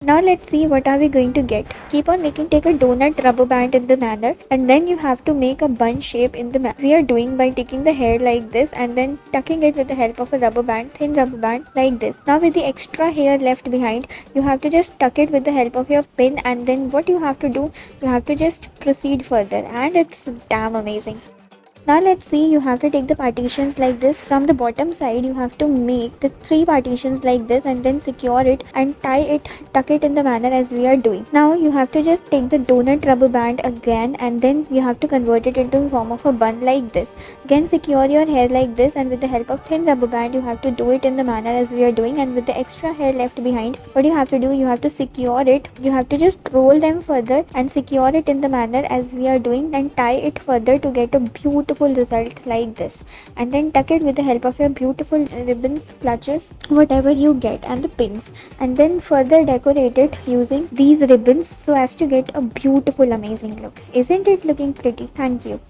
Now let's see what are we going to get. Keep on making, take a donut rubber band in the manner, and then you have to make a bun shape in the manner we are doing by taking the hair like this and then tucking it with the help of a rubber band, thin rubber band like this. Now with the extra hair left behind, you have to just tuck it with the help of your pin, and then what you have to do, you have to just proceed further, and it's damn amazing. Now let's see, you have to take the partitions like this. From the bottom side you have to make the 3 partitions like this and then secure it and tie it, tuck it in the manner as we are doing. Now you have to just take the donut rubber band again, and then you have to convert it into the form of a bun like this. Again secure your hair like this, and with the help of thin rubber band you have to do it in the manner as we are doing, and with the extra hair left behind, what you have to do, you have to secure it. You have to just roll them further and secure it in the manner as we are doing and tie it further to get a beautiful result like this, and then tuck it with the help of your beautiful ribbons, clutches, whatever you get, and the pins, and then further decorate it using these ribbons so as to get a beautiful amazing look. Isn't it looking pretty? Thank you.